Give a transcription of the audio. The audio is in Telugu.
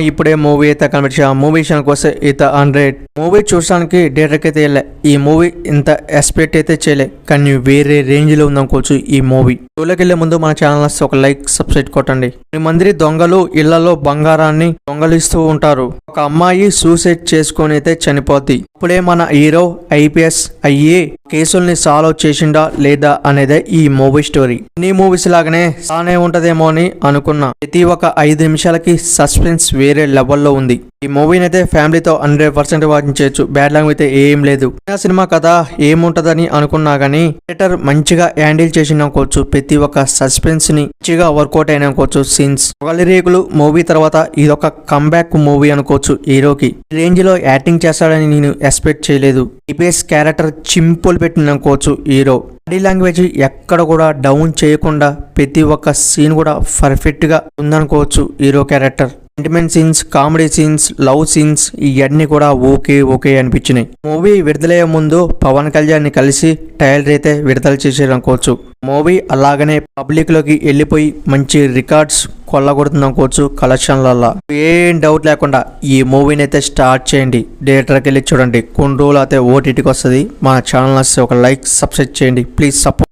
ఇప్పుడే మూవీ అయితే కనిపించా మూవీ విషయానికి వస్తే ఇత 100 మూవీ చూడడానికి థియేటర్కి అయితే వెళ్ళా. ఈ మూవీ ఇంత ఎక్స్పెక్ట్ అయితే చేయలే, కానీ వేరే రేంజ్ లో ఉందనుకోవచ్చు ఈ మూవీ. షోలోకి వెళ్లే ముందు మన ఛానల్ ఒక లైక్ సబ్స్క్రైబ్ కొట్టండి. మంది దొంగలు ఇళ్లలో బంగారాన్ని దొంగలిస్తూ ఉంటారు. ఒక అమ్మాయి సూసైడ్ చేసుకొని అయితే చనిపోద్ది. ఇప్పుడే మన హీరో ఐపీఎస్ అయ్యే కేసుల్ని సాల్వ్ చేసిండా లేదా అనేదే ఈ మూవీ స్టోరీ. అన్ని మూవీస్ లాగానే సానే ఉంటదేమో అని అనుకున్నా. ప్రతి ఒక 5 నిమిషాలకి సస్పెన్స్ వేరే లెవెల్లో ఉంది. ఈ మూవీని అయితే ఫ్యామిలీతో 100% వాచింగ్ చేయొచ్చు. బ్యాడ్ లాంగ్ అయితే ఏం లేదు. సినిమా కథ ఏముంటదని అనుకున్నా గానీ థియేటర్ మంచిగా హ్యాండిల్ చేసిననుకోవచ్చు. ప్రతి ఒక్క సస్పెన్స్ ని మంచిగా వర్కౌట్ అయిననుకోవచ్చు. సీన్స్ ఒకళ్ళ రేకులు మూవీ తర్వాత ఇదొక కంబ్యాక్ మూవీ అనుకోవచ్చు. హీరోకి ఈ రేంజ్ లో యాక్టింగ్ చేస్తాడని నేను ఎక్స్పెక్ట్ చేయలేదు. ఈపీఎస్ క్యారెక్టర్ చింపుల్ పెట్టిననుకోవచ్చు. హీరో బాడీ లాంగ్వేజ్ ఎక్కడ కూడా డౌన్ చేయకుండా ప్రతి ఒక్క సీన్ కూడా పర్ఫెక్ట్ గా ఉందనుకోవచ్చు. Hero character sentiment scenes, comedy scenes, love scenes ఇవన్నీ కూడా ఓకే అనిపించినాయి. మూవీ విడుదలయ్యే ముందు పవన్ కళ్యాణ్ ని కలిసి ట్రైలర్ అయితే విడుదల చేశారు అనుకోవచ్చు. మూవీ అలాగనే పబ్లిక్ లోకి వెళ్ళిపోయి మంచి రికార్డ్స్ కొల్లగొడుతుంది అనుకోవచ్చు కలెక్షన్లలో. ఏం డౌట్ లేకుండా ఈ మూవీని అయితే స్టార్ట్ చేయండి. థియేటర్కి వెళ్ళి చూడండి. కొన్ని రోజులు అయితే ఓటీటీకి వస్తుంది. మన ఛానల్ ఒక లైక్ సబ్స్క్రైబ్ చేయండి ప్లీజ్. సపోర్ట్